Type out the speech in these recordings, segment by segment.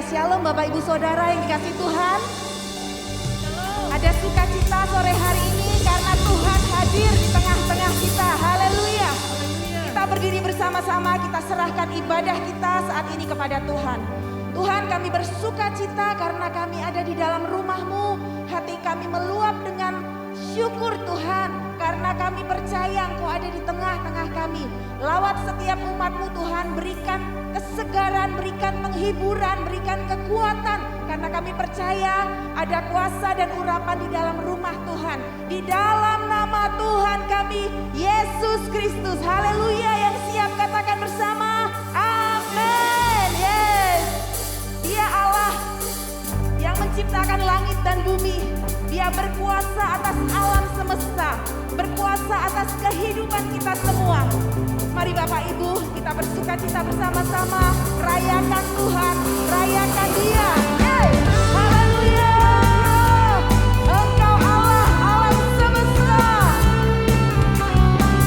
Shalom Bapak Ibu Saudara yang dikasih Tuhan. Ada sukacita sore hari ini karena Tuhan hadir di tengah-tengah kita. Haleluya. Kita berdiri bersama-sama, kita serahkan ibadah kita saat ini kepada Tuhan. Tuhan, kami bersukacita karena kami ada di dalam rumah-Mu. Hati kami meluap dengan syukur Tuhan, karena kami percaya Engkau ada di tengah-tengah kami. Lawat setiap umat-Mu Tuhan, berikan kesegaran, berikan penghiburan, berikan kekuatan. Karena kami percaya ada kuasa dan urapan di dalam rumah Tuhan. Di dalam nama Tuhan kami, Yesus Kristus. Haleluya, yang siap katakan bersama, amin. Yes, Dia Allah yang menciptakan langit dan bumi. Dia berkuasa atas alam semesta, berkuasa atas kehidupan kita semua. Mari Bapak Ibu, kita bersukacita bersama-sama, rayakan Tuhan, rayakan Dia. Yeay, haleluya. Engkau Allah, alam semesta,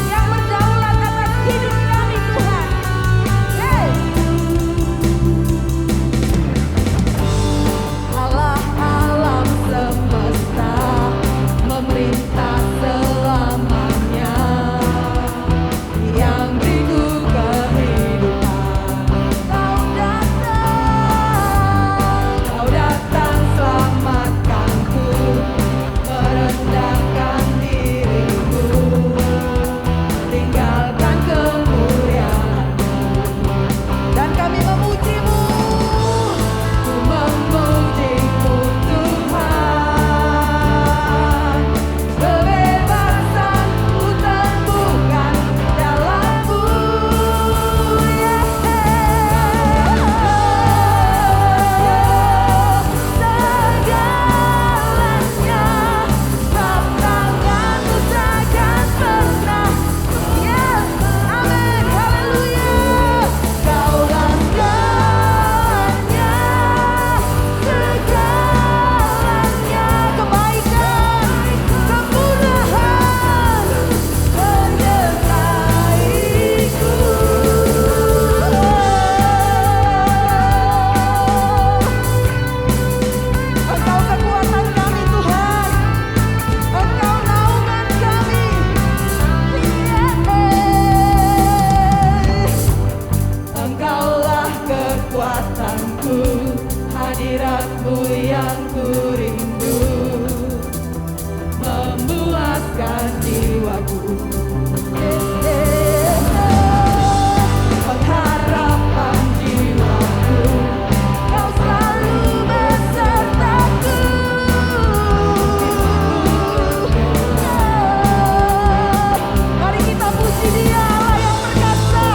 yang berdaulat atas hidup kami Tuhan. Yeay. Allah alam semesta, memerintah selamanya, yang beriku kehidupan. Kau datang selamatkanku, merendahkan diriku, tinggalkan kemuliaan-Mu, dan kami memuji-Mu. Ku memuji-Mu Tuhan, kebebasan ku temukan dalam-Mu. Segalanya sebab tangan-Mu takkan pernah. Yes, amin, haleluya. Kaulah segalanya, segalanya, kebaikan, kemudahan menyertaiku. Engkau kekuatan kami Tuhan, Engkau naungan kami. Engkaulah kekuatanku, hadirat-Mu yang ku rindu, memuaskan jiwaku. Pengharapan jiwaku, Kau selalu besertaku. Mari kita puji Dia, Allah yang perkasa,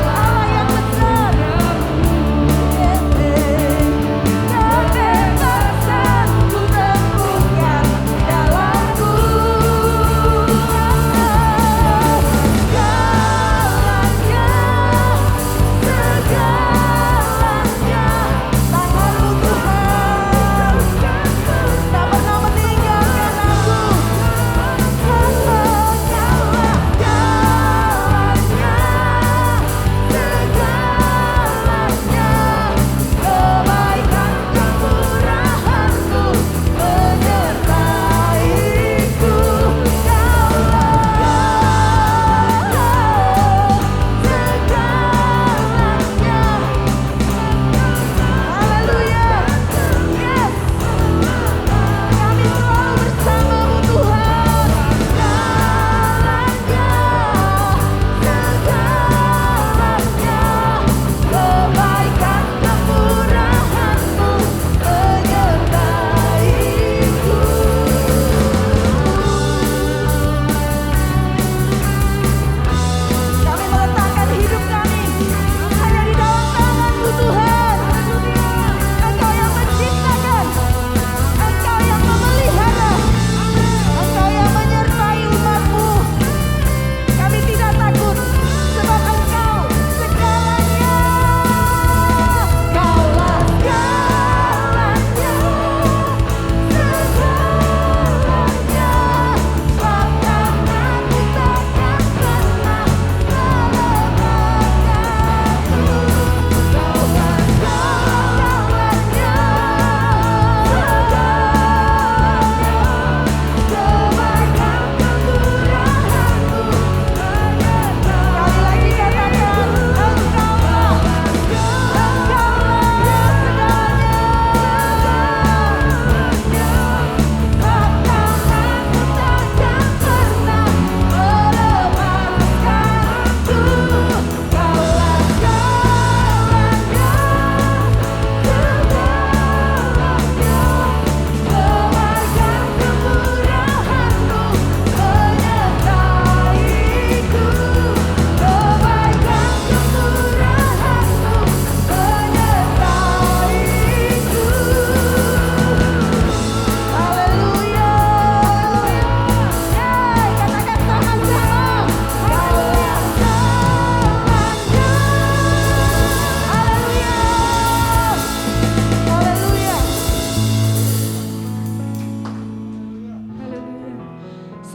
Allah yang besar. Kebebasan ku temukan dalam-Mu.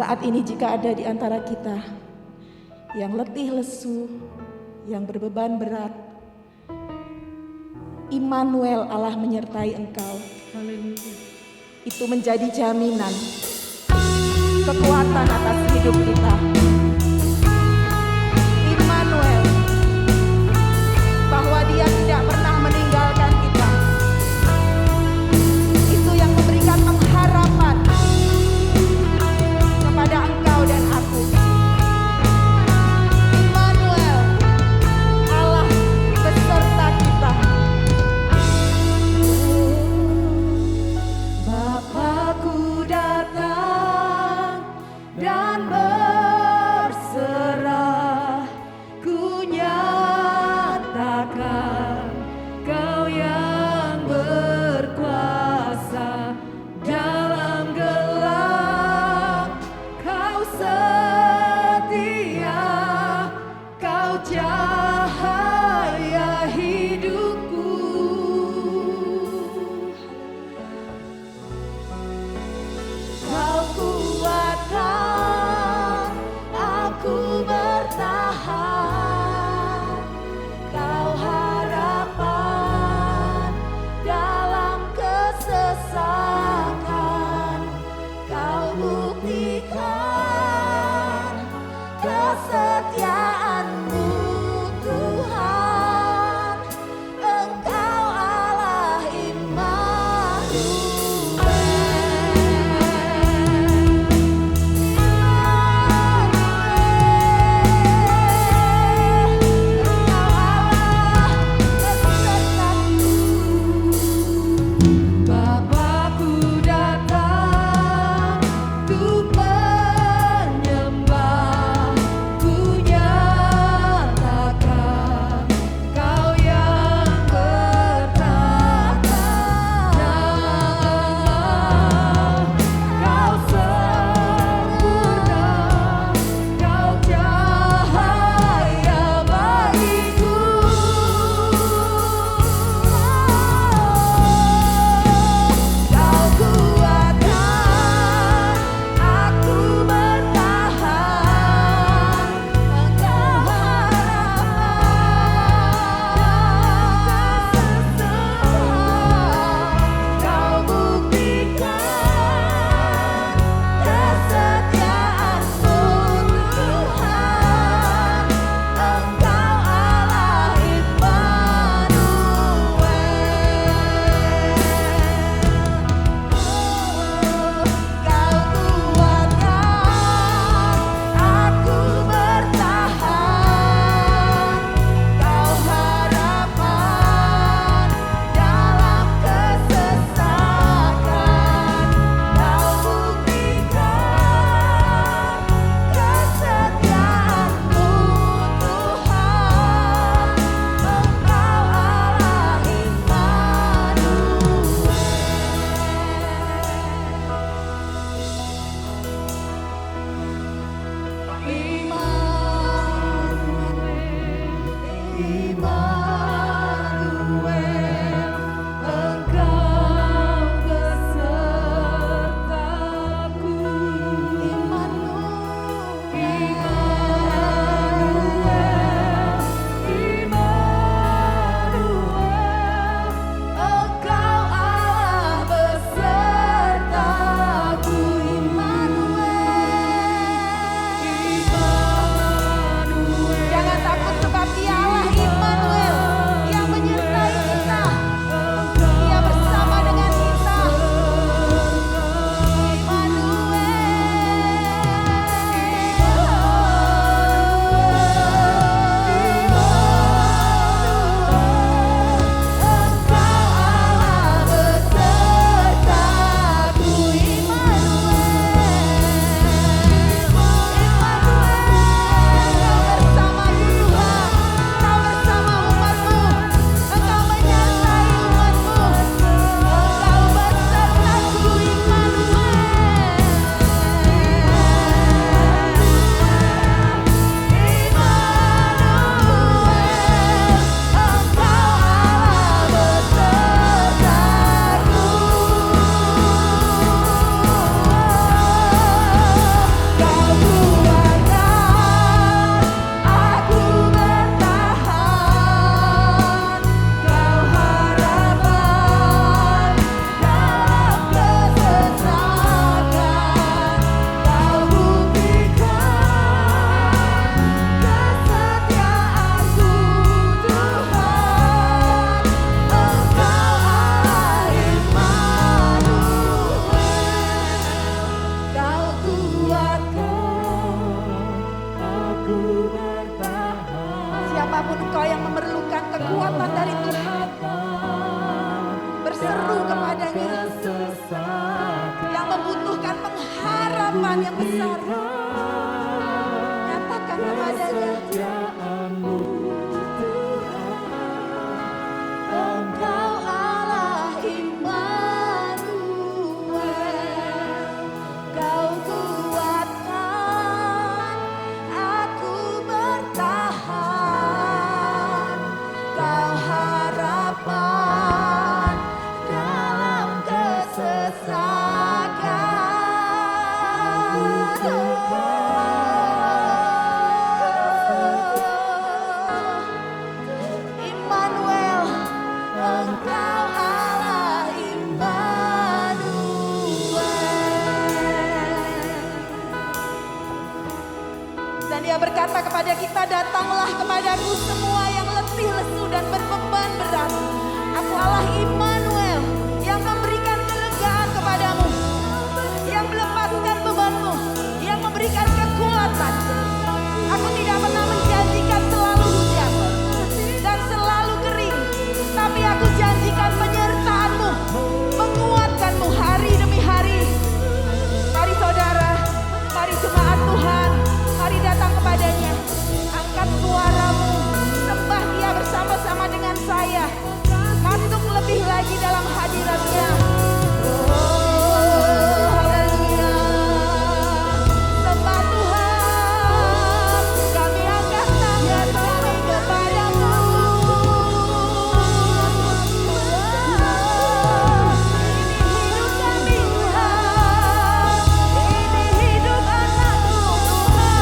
Saat ini jika ada di antara kita yang letih lesu, yang berbeban berat, Immanuel, Allah menyertai engkau. Haleluya. Itu menjadi jaminan kekuatan atas hidup kita. Immanuel, bahwa Dia tidak pernah meninggalkan kita. Itu yang memberikan pengharapan kepada engkau dan aku. Immanuel, Allah beserta kita. Bapakku datang dan berseru kepadanya, yang membutuhkan pengharapan yang besar, nyatakan kepadanya. Engkau Allah Immanuel, Kau kuatkan aku bertahan, Kau harapan dalam kesesakan. Immanuel, Engkau Allah Immanuel. Dan Dia berkata kepada kita, datanglah kepadaku semua yang letih, lesu dan berbeban berat. Aku Allah Immanuel yang memberikan kelegaan kepadamu, yang melepaskan bebanmu, yang memberikan kekuatan. Aku tidak pernah menjanjikan selalu hujan dan selalu kering, tapi aku janjikan penyertaan-Mu, menguatkan-Mu hari demi hari. Mari saudara, mari jemaat Tuhan, mari datang kepadanya. Angkat suaramu, sembah Dia bersama-sama dengan saya. Masuk lebih lagi dalam hadirat-Nya. Oh, haleluya. Sembah Tuhan, kami angkat tangan kami kepadamu. Ini hidup kami Tuhan, ini hidup anak-Mu Tuhan.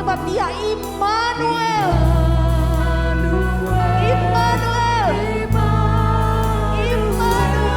Kita Dia Immanuel. Immanuel. Immanuel.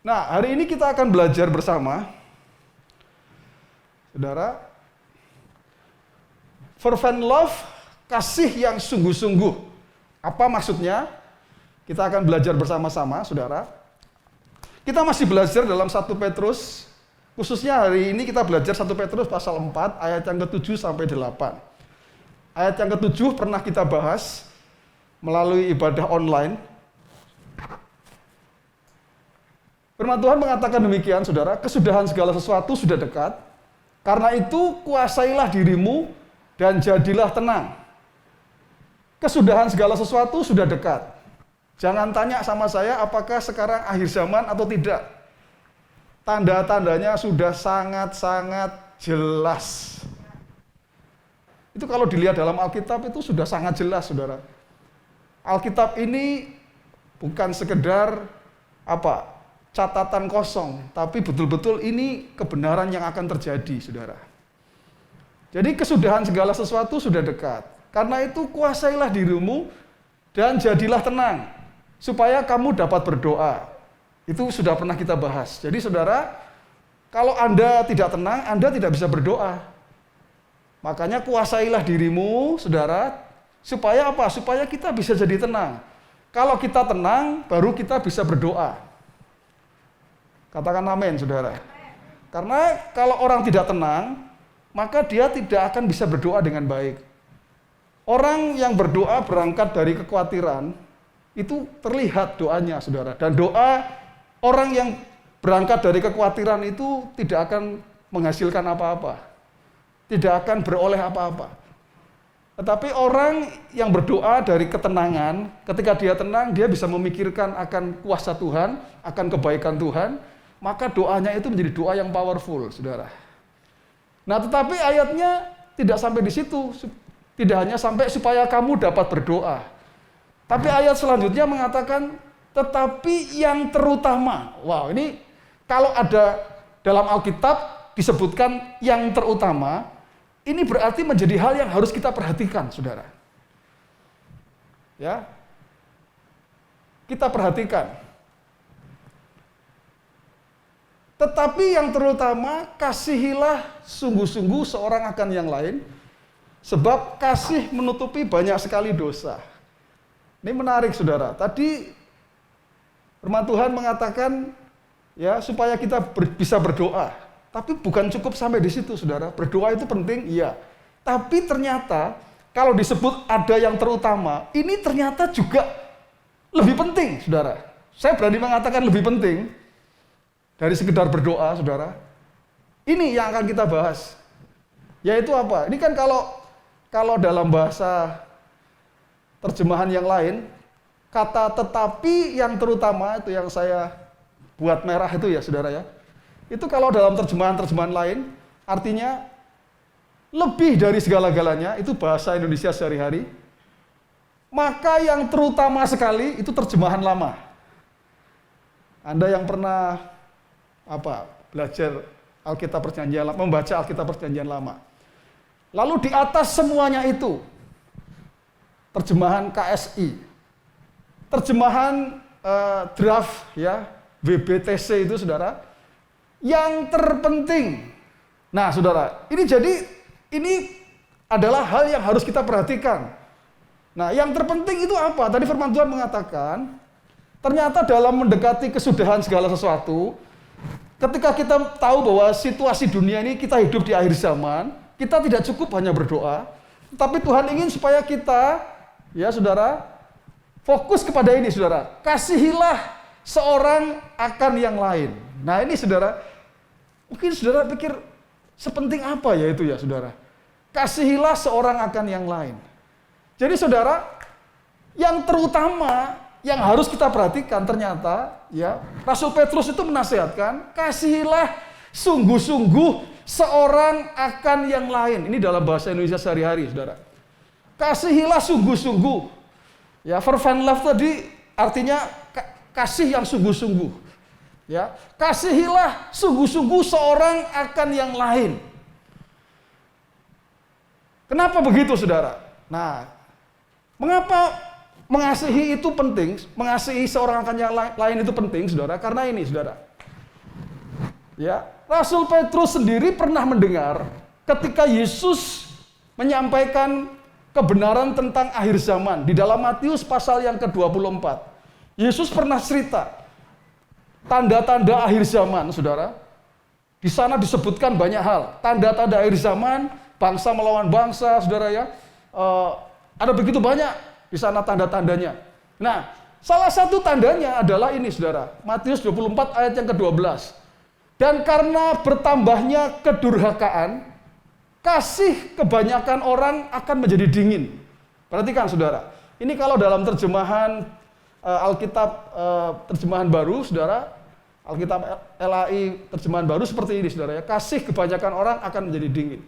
Nah, hari ini kita akan belajar bersama, saudara, fervent love, kasih yang sungguh-sungguh. Apa maksudnya? Kita akan belajar bersama-sama, saudara. Kita masih belajar dalam 1 Petrus, khususnya hari ini kita belajar 1 Petrus pasal 4, ayat yang ke-7 sampai 8. Ayat yang ke-7 pernah kita bahas melalui ibadah online. Firman Tuhan mengatakan demikian, saudara, kesudahan segala sesuatu sudah dekat, karena itu kuasailah dirimu dan jadilah tenang. Kesudahan segala sesuatu sudah dekat. Jangan tanya sama saya apakah sekarang akhir zaman atau tidak. Tanda-tandanya sudah sangat-sangat jelas. Itu kalau dilihat dalam Alkitab itu sudah sangat jelas, saudara. Alkitab ini bukan sekedar catatan kosong, tapi betul-betul ini kebenaran yang akan terjadi, saudara. Jadi kesudahan segala sesuatu sudah dekat. Karena itu kuasailah dirimu dan jadilah tenang, supaya kamu dapat berdoa. Itu sudah pernah kita bahas. Jadi saudara, kalau Anda tidak tenang, Anda tidak bisa berdoa. Makanya kuasailah dirimu, saudara, supaya apa? Supaya kita bisa jadi tenang. Kalau kita tenang, baru kita bisa berdoa. Katakan amin, saudara. Karena kalau orang tidak tenang, maka dia tidak akan bisa berdoa dengan baik. Orang yang berdoa berangkat dari kekhawatiran, itu terlihat doanya, saudara. Dan doa orang yang berangkat dari kekhawatiran itu tidak akan menghasilkan apa-apa. Tidak akan beroleh apa-apa. Tetapi orang yang berdoa dari ketenangan, ketika dia tenang, dia bisa memikirkan akan kuasa Tuhan, akan kebaikan Tuhan, maka doanya itu menjadi doa yang powerful, saudara. Nah, tetapi ayatnya tidak sampai di situ. Tidak hanya sampai supaya kamu dapat berdoa. Tapi ayat selanjutnya mengatakan, tetapi yang terutama. Wow, ini kalau ada dalam Alkitab disebutkan yang terutama, ini berarti menjadi hal yang harus kita perhatikan, saudara. Ya, kita perhatikan. Tetapi yang terutama, kasihilah sungguh-sungguh seorang akan yang lain, sebab kasih menutupi banyak sekali dosa. Ini menarik, saudara. Tadi firman Tuhan mengatakan, ya, supaya kita bisa berdoa. Tapi bukan cukup sampai di situ, saudara. Berdoa itu penting, iya. Tapi ternyata, kalau disebut ada yang terutama, ini ternyata juga lebih penting, saudara. Saya berani mengatakan lebih penting dari sekedar berdoa, saudara. Ini yang akan kita bahas. Yaitu apa? Ini kan kalau dalam bahasa terjemahan yang lain, kata tetapi yang terutama itu yang saya buat merah itu ya, saudara ya. Itu kalau dalam terjemahan-terjemahan lain, artinya lebih dari segala-galanya, itu bahasa Indonesia sehari-hari. Maka yang terutama sekali itu terjemahan lama. Anda yang pernah belajar Alkitab Perjanjian Lama, membaca Alkitab Perjanjian Lama. Lalu di atas semuanya itu, terjemahan KSI, terjemahan draft ya, WBTC itu, saudara, yang terpenting. Nah, saudara, ini adalah hal yang harus kita perhatikan. Nah, yang terpenting itu apa? Tadi firman Tuhan mengatakan, ternyata dalam mendekati kesudahan segala sesuatu, ketika kita tahu bahwa situasi dunia ini kita hidup di akhir zaman, kita tidak cukup hanya berdoa, tapi Tuhan ingin supaya kita, ya saudara, fokus kepada ini, saudara. Kasihilah seorang akan yang lain. Nah ini, saudara, mungkin saudara pikir sepenting apa ya itu ya, saudara. Kasihilah seorang akan yang lain. Jadi saudara, yang terutama yang harus kita perhatikan ternyata, ya, Rasul Petrus itu menasihatkan, kasihilah sungguh-sungguh seorang akan yang lain. Ini dalam bahasa Indonesia sehari-hari, saudara. Kasihilah sungguh-sungguh. Ya, fervent love tadi artinya kasih yang sungguh-sungguh. Ya, kasihilah sungguh-sungguh seorang akan yang lain. Kenapa begitu, saudara? Nah, mengapa mengasihi itu penting, mengasihi seorang akan yang lain itu penting, saudara, karena ini, saudara. Ya, Rasul Petrus sendiri pernah mendengar ketika Yesus menyampaikan kebenaran tentang akhir zaman di dalam Matius pasal yang ke-24. Yesus pernah cerita tanda-tanda akhir zaman, saudara. Di sana disebutkan banyak hal, tanda-tanda akhir zaman, bangsa melawan bangsa, saudara ya. Ada begitu banyak di sana tanda-tandanya. Nah, salah satu tandanya adalah ini, saudara. Matius 24 ayat yang ke-12. Dan karena bertambahnya kedurhakaan, kasih kebanyakan orang akan menjadi dingin. Perhatikan, saudara. Ini kalau dalam terjemahan Alkitab terjemahan baru, saudara. Alkitab LAI terjemahan baru seperti ini, saudara ya. Kasih kebanyakan orang akan menjadi dingin.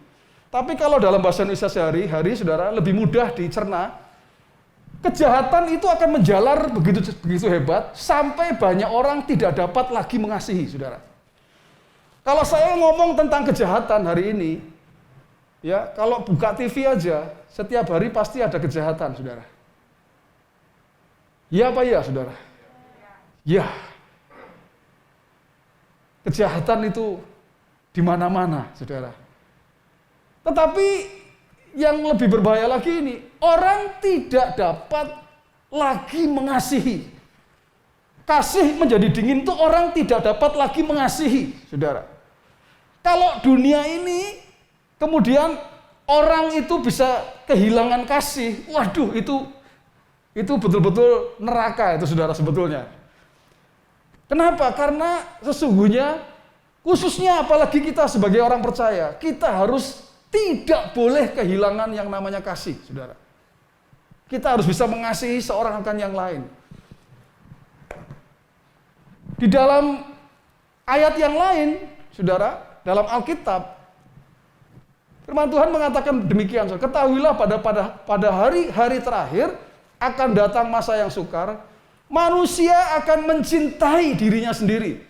Tapi kalau dalam bahasa Indonesia sehari-hari, saudara, lebih mudah dicerna. Kejahatan itu akan menjalar begitu hebat sampai banyak orang tidak dapat lagi mengasihi, saudara. Kalau saya ngomong tentang kejahatan hari ini, ya, kalau buka TV aja, setiap hari pasti ada kejahatan, saudara. Ya apa ya, saudara? Ya. Kejahatan itu di mana-mana, saudara. Tetapi yang lebih berbahaya lagi ini, orang tidak dapat lagi mengasihi. Kasih menjadi dingin itu orang tidak dapat lagi mengasihi, saudara. Kalau dunia ini kemudian orang itu bisa kehilangan kasih, waduh itu betul-betul neraka itu, saudara, sebetulnya. Kenapa? Karena sesungguhnya, khususnya apalagi kita sebagai orang percaya, kita harus tidak boleh kehilangan yang namanya kasih, saudara. Kita harus bisa mengasihi seorang akan yang lain. Di dalam ayat yang lain, saudara, dalam Alkitab, firman Tuhan mengatakan demikian, saudara. Ketahuilah pada hari-hari terakhir akan datang masa yang sukar, manusia akan mencintai dirinya sendiri.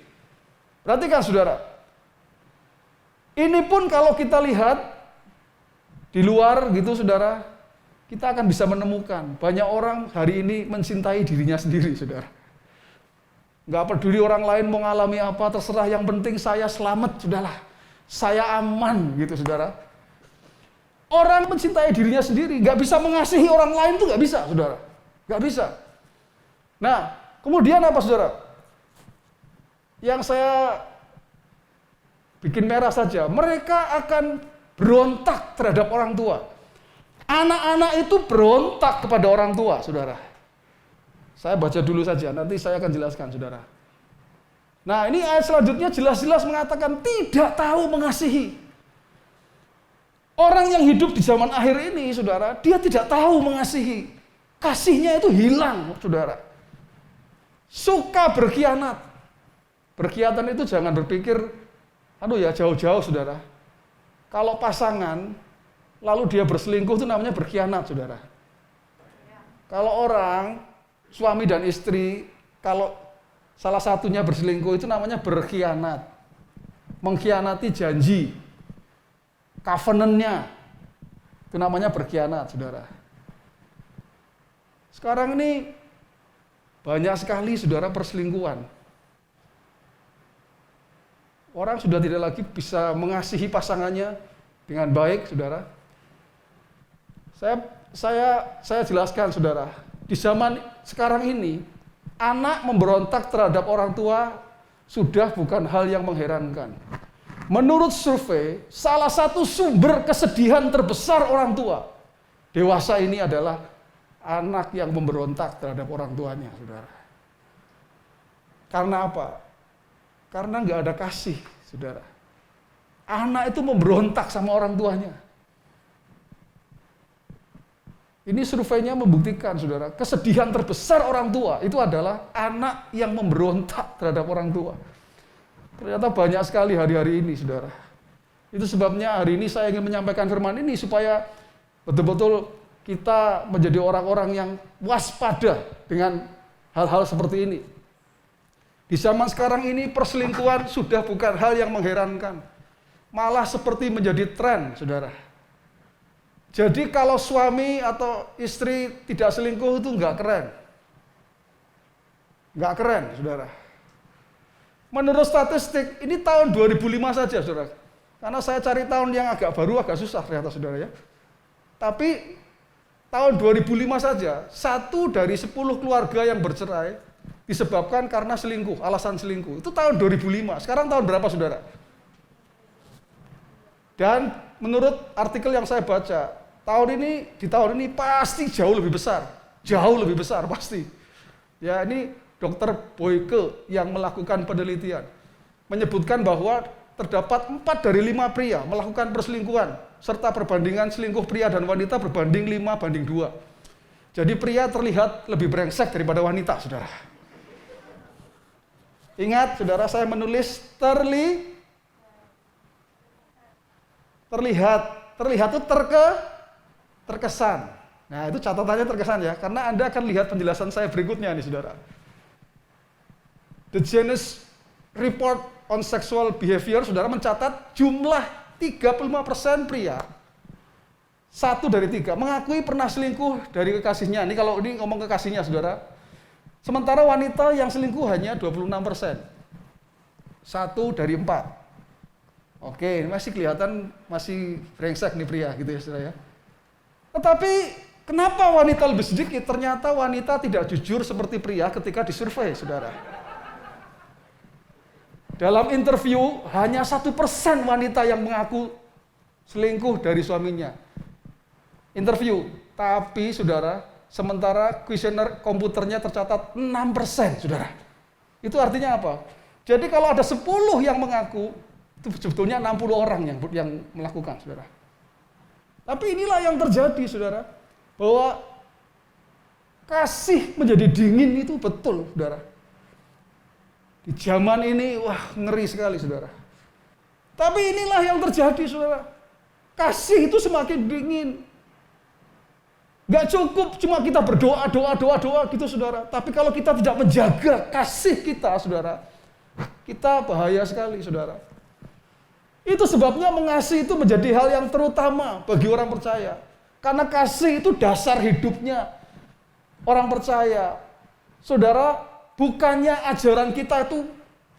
Perhatikan, saudara. Ini pun kalau kita lihat di luar gitu, saudara, kita akan bisa menemukan banyak orang hari ini mencintai dirinya sendiri, saudara. Nggak peduli orang lain mau ngalami apa, terserah, yang penting saya selamat, sudahlah. Saya aman, gitu, saudara. Orang mencintai dirinya sendiri, nggak bisa mengasihi orang lain tuh nggak bisa, saudara. Nggak bisa. Nah, kemudian apa, saudara? Yang saya bikin merah saja, mereka akan berontak terhadap orang tua. Anak-anak itu berontak kepada orang tua, saudara. Saya baca dulu saja, nanti saya akan jelaskan, saudara. Nah, ini ayat selanjutnya jelas-jelas mengatakan tidak tahu mengasihi. Orang yang hidup di zaman akhir ini, saudara, dia tidak tahu mengasihi. Kasihnya itu hilang, saudara. Suka berkhianat. Berkhianat itu jangan berpikir, jauh-jauh, saudara. Kalau pasangan, lalu dia berselingkuh, itu namanya berkhianat, saudara. Kalau orang, suami dan istri, kalau salah satunya berselingkuh, itu namanya berkhianat. Mengkhianati janji, covenant-nya, itu namanya berkhianat, saudara. Sekarang ini banyak sekali, saudara, perselingkuhan. Orang sudah tidak lagi bisa mengasihi pasangannya dengan baik, saudara. Saya jelaskan, saudara. Di zaman sekarang ini, anak memberontak terhadap orang tua sudah bukan hal yang mengherankan. Menurut survei, salah satu sumber kesedihan terbesar orang tua dewasa ini adalah anak yang memberontak terhadap orang tuanya, saudara. Karena apa? Karena nggak ada kasih, saudara. Anak itu memberontak sama orang tuanya. Ini surveinya membuktikan, saudara, kesedihan terbesar orang tua itu adalah anak yang memberontak terhadap orang tua. Ternyata banyak sekali hari-hari ini, saudara. Itu sebabnya hari ini saya ingin menyampaikan firman ini supaya betul-betul kita menjadi orang-orang yang waspada dengan hal-hal seperti ini. Di zaman sekarang ini perselingkuhan sudah bukan hal yang mengherankan. Malah seperti menjadi tren, saudara. Jadi kalau suami atau istri tidak selingkuh itu nggak keren. Nggak keren, saudara. Menurut statistik, ini tahun 2005 saja, saudara. Karena saya cari tahun yang agak baru, agak susah ternyata, saudara ya. Tapi tahun 2005 saja, 1 dari 10 keluarga yang bercerai disebabkan karena selingkuh, alasan selingkuh. Itu tahun 2005. Sekarang tahun berapa, saudara? Dan menurut artikel yang saya baca, di tahun ini pasti jauh lebih besar. Jauh lebih besar pasti. Ya, ini Dr. Boyke yang melakukan penelitian menyebutkan bahwa terdapat 4 dari 5 pria melakukan perselingkuhan serta perbandingan selingkuh pria dan wanita berbanding 5:2. Jadi pria terlihat lebih brengsek daripada wanita, saudara. Ingat, saudara, saya menulis terlihat itu terkesan. Nah, itu catatannya terkesan ya, karena Anda akan lihat penjelasan saya berikutnya nih, saudara. The Janus Report on Sexual Behavior, saudara, mencatat jumlah 35% pria, 1 dari 3, mengakui pernah selingkuh dari kekasihnya. Ini kalau ini ngomong kekasihnya, saudara. Sementara wanita yang selingkuh hanya 26%. 1 dari 4. Oke, masih kelihatan masih brengsek nih pria gitu ya, saudara ya. Tetapi kenapa wanita lebih sedikit? Ternyata wanita tidak jujur seperti pria ketika disurvei, saudara. Dalam interview, hanya 1% wanita yang mengaku selingkuh dari suaminya. Interview, tapi saudara, sementara kuesioner komputernya tercatat 6%, saudara. Itu artinya apa? Jadi kalau ada 10 yang mengaku, itu sebetulnya 60 orang yang melakukan, saudara. Tapi inilah yang terjadi, saudara, bahwa kasih menjadi dingin itu betul, saudara. Di zaman ini, wah, ngeri sekali, saudara. Tapi inilah yang terjadi, saudara. Kasih itu semakin dingin. Gak cukup cuma kita berdoa gitu, saudara. Tapi kalau kita tidak menjaga kasih kita, saudara, kita bahaya sekali, saudara. Itu sebabnya mengasihi itu menjadi hal yang terutama bagi orang percaya. Karena kasih itu dasar hidupnya orang percaya. Saudara, bukannya ajaran kita itu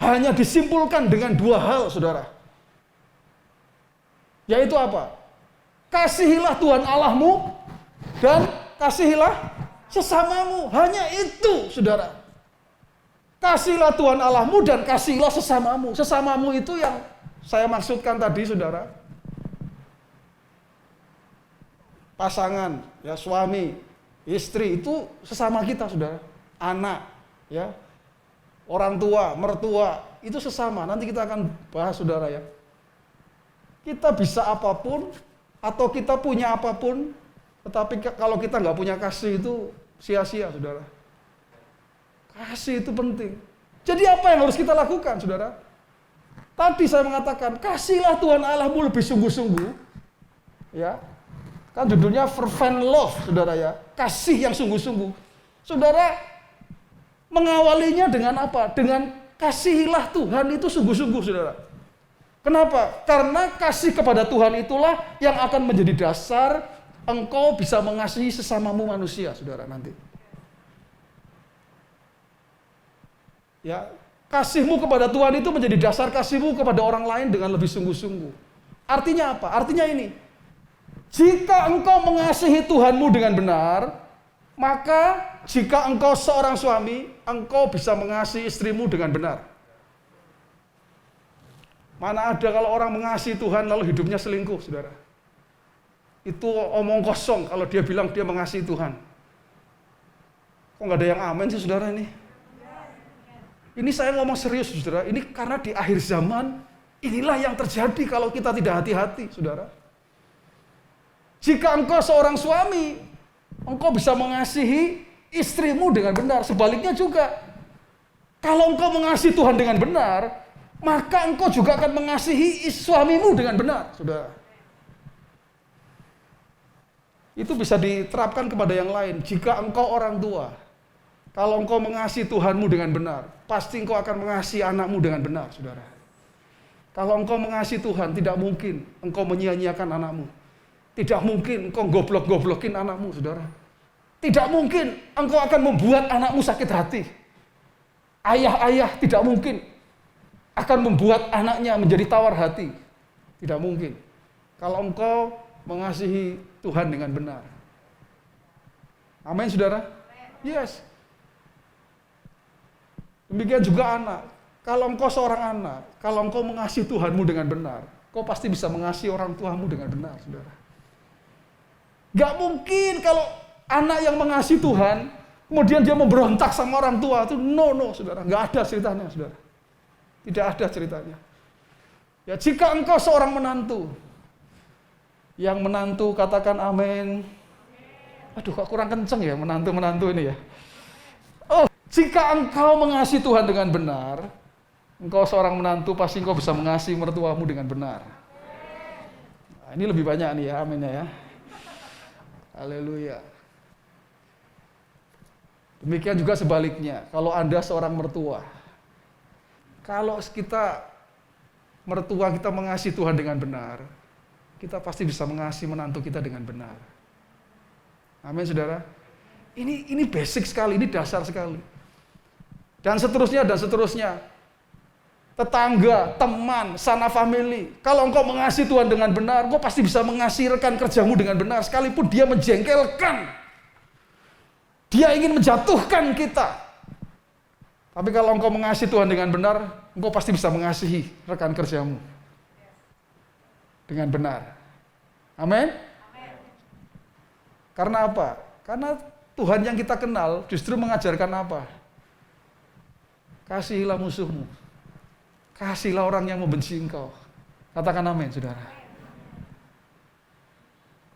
hanya disimpulkan dengan 2 hal, saudara. Yaitu apa? Kasihilah Tuhan Allahmu dan kasihilah sesamamu. Hanya itu, saudara. Kasihilah Tuhan Allahmu dan kasihilah sesamamu. Sesamamu itu yang saya maksudkan tadi, saudara. Pasangan, ya, suami, istri itu sesama kita, saudara. Anak, ya, orang tua, mertua, itu sesama. Nanti kita akan bahas, saudara ya. Kita bisa apapun atau kita punya apapun, tetapi kalau kita nggak punya kasih itu sia-sia, saudara. Kasih itu penting. Jadi apa yang harus kita lakukan, saudara? Tadi saya mengatakan, kasihlah Tuhan Allahmu lebih sungguh-sungguh. Ya. Kan judulnya fervent love, saudara ya. Kasih yang sungguh-sungguh. Saudara, mengawalinya dengan apa? Dengan kasihilah Tuhan itu sungguh-sungguh, saudara. Kenapa? Karena kasih kepada Tuhan itulah yang akan menjadi dasar engkau bisa mengasihi sesamamu manusia, saudara, nanti. Ya, kasihmu kepada Tuhan itu menjadi dasar kasihmu kepada orang lain dengan lebih sungguh-sungguh. Artinya apa? Artinya ini, jika engkau mengasihi Tuhanmu dengan benar, maka jika engkau seorang suami, engkau bisa mengasihi istrimu dengan benar. Mana ada kalau orang mengasihi Tuhan lalu hidupnya selingkuh, saudara. Itu omong kosong kalau dia bilang dia mengasihi Tuhan. Kok nggak ada yang amin sih, saudara ini? Ini saya ngomong serius, saudara. Ini karena di akhir zaman, inilah yang terjadi kalau kita tidak hati-hati, saudara. Jika engkau seorang suami, engkau bisa mengasihi istrimu dengan benar. Sebaliknya juga, kalau engkau mengasihi Tuhan dengan benar, maka engkau juga akan mengasihi suamimu dengan benar, saudara. Itu bisa diterapkan kepada yang lain. Jika engkau orang tua, kalau engkau mengasihi Tuhanmu dengan benar, pasti engkau akan mengasihi anakmu dengan benar, saudara. Kalau engkau mengasihi Tuhan, tidak mungkin engkau menyia-nyiakan anakmu. Tidak mungkin engkau goblok-goblokin anakmu, saudara. Tidak mungkin engkau akan membuat anakmu sakit hati. Ayah-ayah, tidak mungkin. akan membuat anaknya menjadi tawar hati. Tidak mungkin. Kalau engkau mengasihi Tuhan dengan benar. Amin, saudara? Yes. Demikian juga anak. Kalau engkau seorang anak, kalau engkau mengasihi Tuhanmu dengan benar, kau pasti bisa mengasihi orang tuamu dengan benar, saudara. Gak mungkin kalau anak yang mengasihi Tuhan, kemudian dia memberontak sama orang tua, itu no, saudara. Gak ada ceritanya, saudara. Tidak ada ceritanya. Ya, jika engkau seorang menantu, yang menantu katakan amin. Aduh, kok kurang kenceng ya menantu-menantu ini ya. Oh, jika engkau mengasihi Tuhan dengan benar, engkau seorang menantu, pasti engkau bisa mengasihi mertuamu dengan benar. Nah, ini lebih banyak nih ya, amin ya. Haleluya. Demikian juga sebaliknya, kalau Anda seorang mertua, kalau mertua kita mengasihi Tuhan dengan benar, kita pasti bisa mengasihi menantu kita dengan benar. Amin, saudara. Ini basic sekali, ini dasar sekali. Dan seterusnya, dan seterusnya. Tetangga, teman, sana family. Kalau engkau mengasihi Tuhan dengan benar, engkau pasti bisa mengasihi rekan kerjamu dengan benar. Sekalipun dia menjengkelkan. Dia ingin menjatuhkan kita. Tapi kalau engkau mengasihi Tuhan dengan benar, engkau pasti bisa mengasihi rekan kerjamu dengan benar. Amin? Karena apa? Karena Tuhan yang kita kenal justru mengajarkan apa? Kasihilah musuhmu. Kasihilah orang yang membenci engkau. Katakan amin, saudara.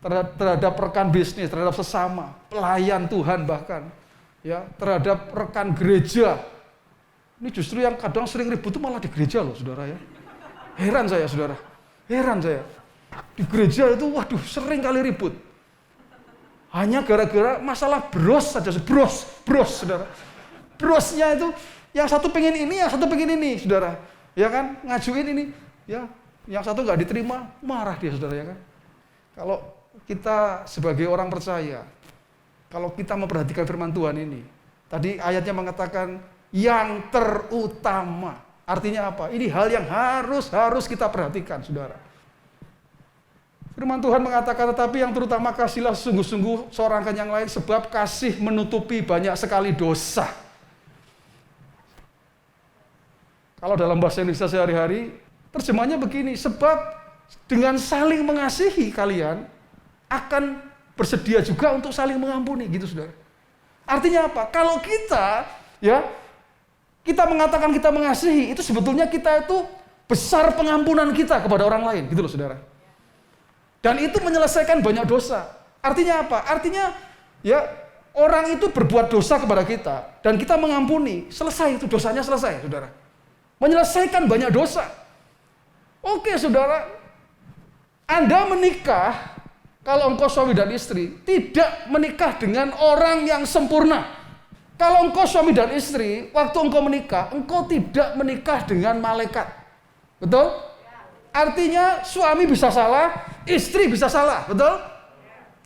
Terhadap rekan bisnis, terhadap sesama, pelayan Tuhan bahkan, ya, terhadap rekan gereja. Ini justru yang kadang sering ribut itu malah di gereja loh, saudara ya. Heran saya, saudara. Heran saya. Di gereja itu, waduh, sering kali ribut. Hanya gara-gara masalah bros saja, bros, saudara. Brosnya itu, yang satu pengen ini, yang satu pengen ini, saudara. Ya kan, ngajuin ini, ya, yang satu nggak diterima, marah dia, saudara, ya kan. Kalau kita sebagai orang percaya, kalau kita memperhatikan firman Tuhan ini, tadi ayatnya mengatakan yang terutama. Artinya apa? Ini hal yang harus kita perhatikan, saudara. Firman Tuhan mengatakan, tetapi yang terutama kasihlah sungguh-sungguh seorang akan yang lain, sebab kasih menutupi banyak sekali dosa. Kalau dalam bahasa Indonesia sehari-hari, terjemahnya begini, sebab dengan saling mengasihi kalian akan bersedia juga untuk saling mengampuni, gitu, saudara. Artinya apa? Kalau kita, ya, kita mengatakan kita mengasihi, itu sebetulnya kita itu besar pengampunan kita kepada orang lain, gitu loh, saudara. Dan itu menyelesaikan banyak dosa. Artinya apa? Artinya, ya, orang itu berbuat dosa kepada kita, dan kita mengampuni, selesai itu dosanya, selesai, saudara. Menyelesaikan banyak dosa. Oke, saudara, Anda menikah, kalau engkau suami dan istri, tidak menikah dengan orang yang sempurna. Kalau engkau suami dan istri, waktu engkau menikah, engkau tidak menikah dengan malaikat. Betul? Artinya suami bisa salah, istri bisa salah, betul?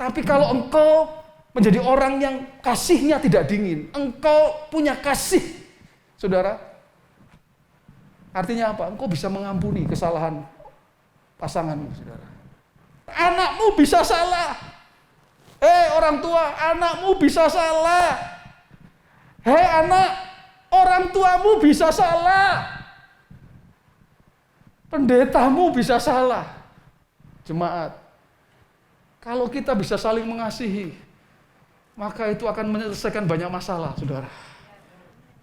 Tapi kalau engkau menjadi orang yang kasihnya tidak dingin, engkau punya kasih, saudara, artinya apa? Engkau bisa mengampuni kesalahan pasanganmu, saudara. Anakmu bisa salah. Orang tua, anakmu bisa salah. Anak, orang tuamu bisa salah. Pendetamu bisa salah. Jemaat, kalau kita bisa saling mengasihi, maka itu akan menyelesaikan banyak masalah, saudara.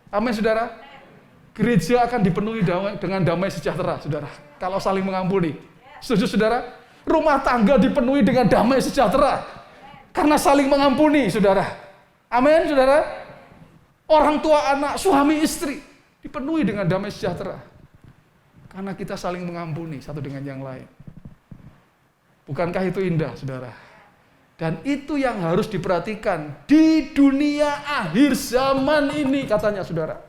Amin, saudara. Gereja akan dipenuhi dengan damai sejahtera, saudara. Kalau saling mengampuni. Setuju, saudara? Rumah tangga dipenuhi dengan damai sejahtera. Karena saling mengampuni, saudara. Amin, saudara. Orang tua, anak, suami, istri dipenuhi dengan damai sejahtera. Karena kita saling mengampuni satu dengan yang lain. Bukankah itu indah, saudara? Dan itu yang harus diperhatikan di dunia akhir zaman ini, katanya, saudara.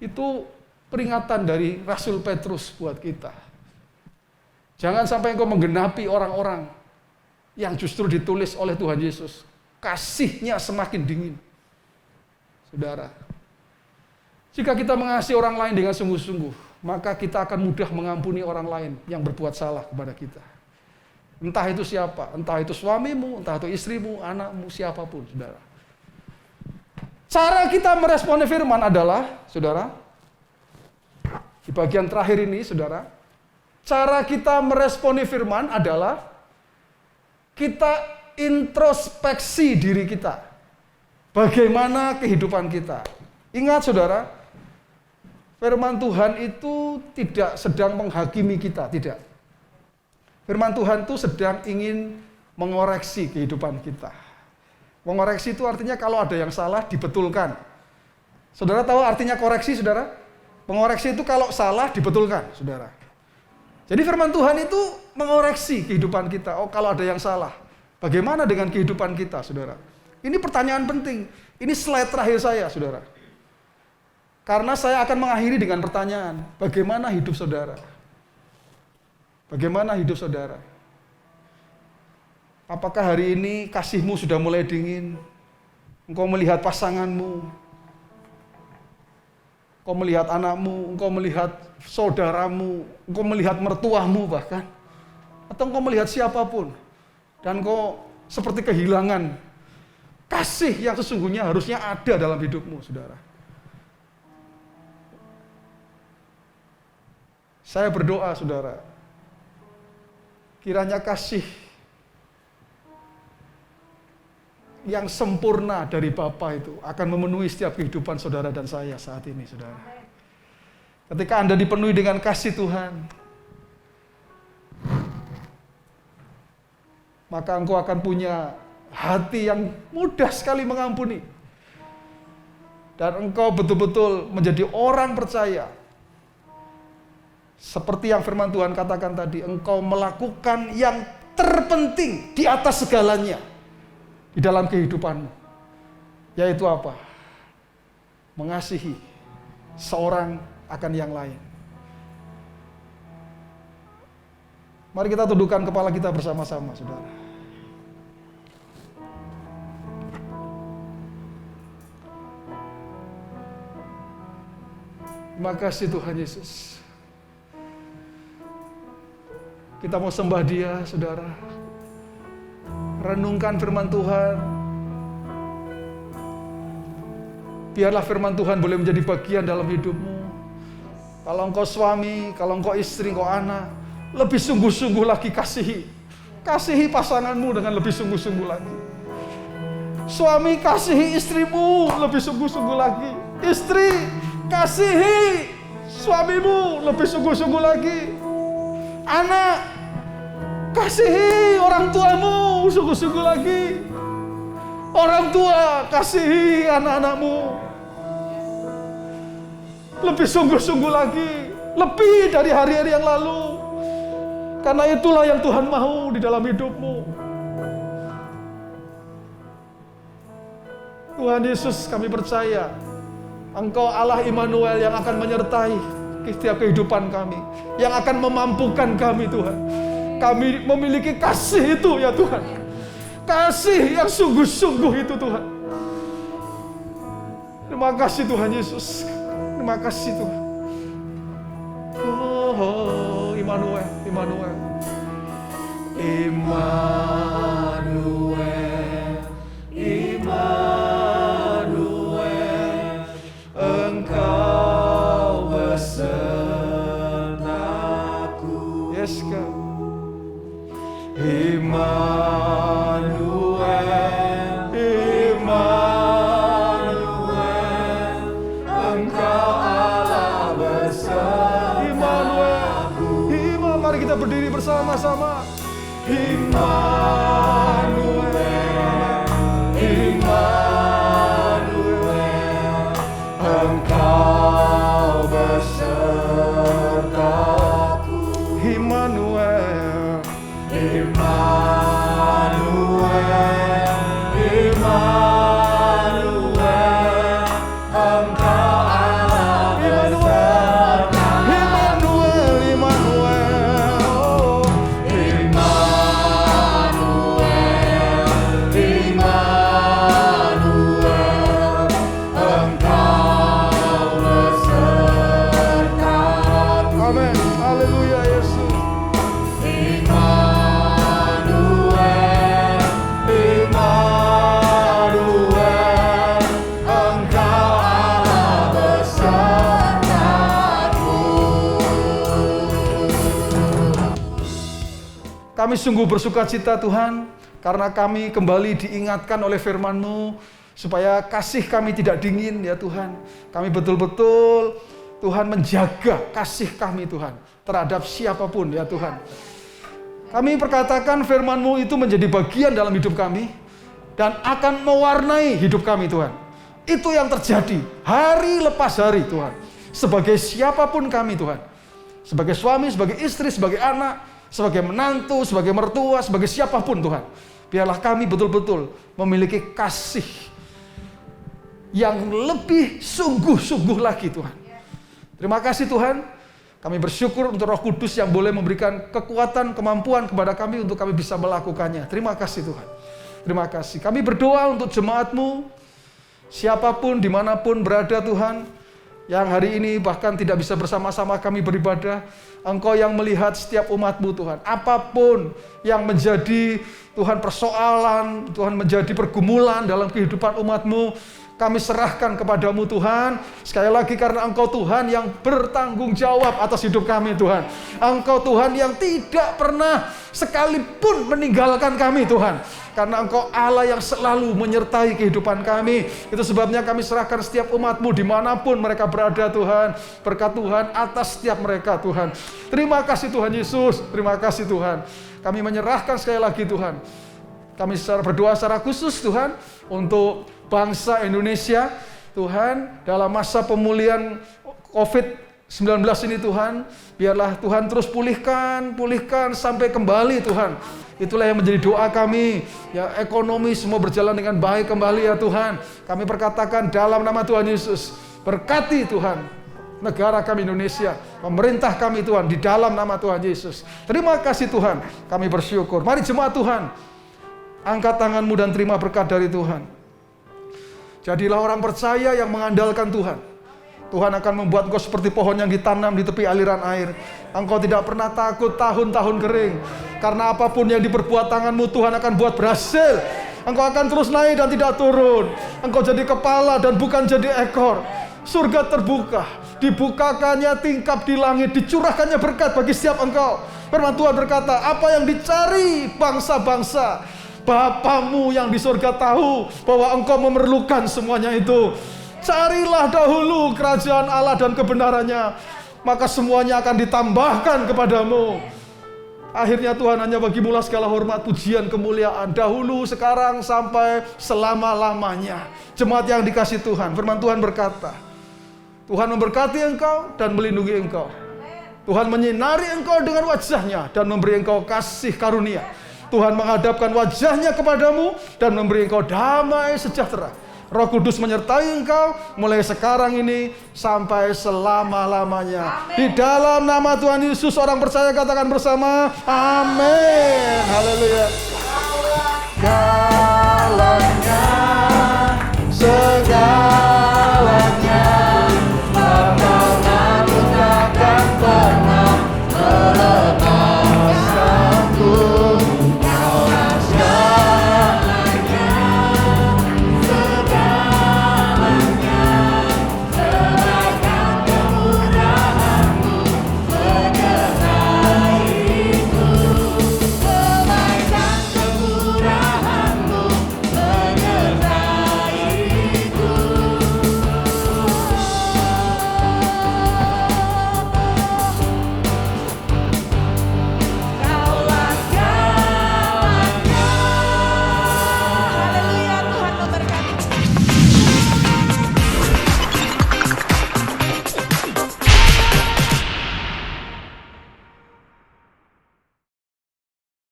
Itu peringatan dari Rasul Petrus buat kita. Jangan sampai engkau menggenapi orang-orang yang justru ditulis oleh Tuhan Yesus. Kasihnya semakin dingin. Saudara, jika kita mengasihi orang lain dengan sungguh-sungguh, maka kita akan mudah mengampuni orang lain yang berbuat salah kepada kita. Entah itu siapa, entah itu suamimu, entah itu istrimu, anakmu, siapapun, saudara. Cara kita meresponi firman adalah, saudara, di bagian terakhir ini, saudara, cara kita meresponi firman adalah kita introspeksi diri kita. Bagaimana kehidupan kita. Ingat, saudara, firman Tuhan itu tidak sedang menghakimi kita, tidak. Firman Tuhan itu sedang ingin mengoreksi kehidupan kita. Mengoreksi itu artinya kalau ada yang salah dibetulkan. Saudara tahu artinya koreksi, saudara? Mengoreksi itu kalau salah dibetulkan, saudara. Jadi firman Tuhan itu mengoreksi kehidupan kita. Oh, kalau ada yang salah, bagaimana dengan kehidupan kita, saudara? Ini pertanyaan penting. Ini slide terakhir saya, saudara. Karena saya akan mengakhiri dengan pertanyaan, bagaimana hidup saudara? Bagaimana hidup saudara? Apakah hari ini kasihmu sudah mulai dingin? Engkau melihat pasanganmu, engkau melihat anakmu, engkau melihat saudaramu, engkau melihat mertuamu bahkan, atau engkau melihat siapapun, dan engkau seperti kehilangan kasih yang sesungguhnya harusnya ada dalam hidupmu, saudara. Saya berdoa, saudara, kiranya kasih yang sempurna dari Bapa itu akan memenuhi setiap kehidupan saudara dan saya saat ini, saudara. Ketika Anda dipenuhi dengan kasih Tuhan, maka engkau akan punya hati yang mudah sekali mengampuni. Dan engkau betul-betul menjadi orang percaya. Seperti yang firman Tuhan katakan tadi, engkau melakukan yang terpenting di atas segalanya di dalam kehidupanmu. Yaitu apa? Mengasihi seorang akan yang lain. Mari kita tundukkan kepala kita bersama-sama, saudara. Terima kasih Tuhan Yesus. Kita mau sembah Dia, saudara. Renungkan firman Tuhan. Biarlah firman Tuhan boleh menjadi bagian dalam hidupmu. Kalau engkau suami, kalau engkau istri, engkau anak, lebih sungguh-sungguh lagi kasihi. Kasihi pasanganmu dengan lebih sungguh-sungguh lagi. Suami, kasihi istrimu lebih sungguh-sungguh lagi. Istri, kasihi suamimu lebih sungguh-sungguh lagi. Anak, kasihi orang tuamu sungguh-sungguh lagi. Orang tua, kasihi anak-anakmu lebih sungguh-sungguh lagi. Lebih dari hari-hari yang lalu. Karena itulah yang Tuhan mau di dalam hidupmu. Tuhan Yesus, kami percaya Engkau Allah Immanuel yang akan menyertai setiap kehidupan kami, yang akan memampukan kami, Tuhan. Kami memiliki kasih itu, ya Tuhan. Kasih yang sungguh-sungguh itu, Tuhan. Terima kasih Tuhan Yesus. Terima kasih Tuhan. Oh, Immanuel, Immanuel. Immanuel, Immanuel, Engkau besertaku. Yes, God. Immanuel, Immanuel, Engkau Allah besertaku. Immanuel, mari kita berdiri bersama-sama. Immanuel, Immanuel, Engkau besertaku. Immanuel, Immanuel, Immanuel, Engkau Allah besertaku. Immanuel, Immanuel, oh, Immanuel. Kami sungguh bersukacita Tuhan, karena kami kembali diingatkan oleh firman-Mu, supaya kasih kami tidak dingin ya Tuhan. Kami betul-betul Tuhan menjaga kasih kami Tuhan, terhadap siapapun ya Tuhan. Kami perkatakan firman-Mu itu menjadi bagian dalam hidup kami, dan akan mewarnai hidup kami Tuhan. Itu yang terjadi hari lepas hari Tuhan. Sebagai siapapun kami Tuhan. Sebagai suami, sebagai istri, sebagai anak, sebagai menantu, sebagai mertua, sebagai siapapun Tuhan. Biarlah kami betul-betul memiliki kasih yang lebih sungguh-sungguh lagi Tuhan. Terima kasih Tuhan. Kami bersyukur untuk Roh Kudus yang boleh memberikan kekuatan, kemampuan kepada kami untuk kami bisa melakukannya. Terima kasih Tuhan. Terima kasih. Kami berdoa untuk jemaat-Mu, siapapun, dimanapun berada Tuhan, yang hari ini bahkan tidak bisa bersama-sama kami beribadah. Engkau yang melihat setiap umat-Mu Tuhan. Apapun yang menjadi Tuhan persoalan, Tuhan menjadi pergumulan dalam kehidupan umat-Mu, kami serahkan kepadamu Tuhan. Sekali lagi karena Engkau Tuhan yang bertanggung jawab atas hidup kami Tuhan. Engkau Tuhan yang tidak pernah sekalipun meninggalkan kami Tuhan. Karena Engkau Allah yang selalu menyertai kehidupan kami. Itu sebabnya kami serahkan setiap umat-Mu dimanapun mereka berada Tuhan. Berkat Tuhan atas setiap mereka Tuhan. Terima kasih Tuhan Yesus. Terima kasih Tuhan. Kami menyerahkan sekali lagi Tuhan. Kami berdoa secara khusus Tuhan untuk bangsa Indonesia Tuhan, dalam masa pemulihan COVID-19 ini Tuhan, biarlah Tuhan terus pulihkan sampai kembali Tuhan. Itulah yang menjadi doa kami, ya, ekonomi semua berjalan dengan baik kembali ya Tuhan. Kami perkatakan dalam nama Tuhan Yesus, berkati Tuhan negara kami Indonesia, pemerintah kami Tuhan, di dalam nama Tuhan Yesus. Terima kasih Tuhan, kami bersyukur. Mari jemaat Tuhan, angkat tanganmu dan terima berkat dari Tuhan. Jadilah orang percaya yang mengandalkan Tuhan. Tuhan akan membuat engkau seperti pohon yang ditanam di tepi aliran air. Engkau tidak pernah takut tahun-tahun kering. Karena apapun yang diperbuat tanganmu, Tuhan akan buat berhasil. Engkau akan terus naik dan tidak turun. Engkau jadi kepala dan bukan jadi ekor. Surga terbuka, dibukakannya tingkap di langit, dicurahkannya berkat bagi setiap engkau. Firman Tuhan berkata, apa yang dicari bangsa-bangsa, Bapamu yang di surga tahu bahwa engkau memerlukan semuanya itu. Carilah dahulu kerajaan Allah dan kebenarannya, maka semuanya akan ditambahkan kepadamu. Akhirnya Tuhan hanya bagimu segala hormat, pujian, kemuliaan, dahulu, sekarang, sampai selama-lamanya. Jemaat yang dikasihi Tuhan, firman Tuhan berkata, Tuhan memberkati engkau dan melindungi engkau. Tuhan menyinari engkau dengan wajahnya dan memberi engkau kasih karunia. Tuhan menghadapkan wajahnya kepadamu dan memberi engkau damai sejahtera. Roh Kudus menyertai engkau mulai sekarang ini sampai selama-lamanya. Di dalam nama Tuhan Yesus, orang percaya katakan bersama, amin. Haleluya. Galanya segala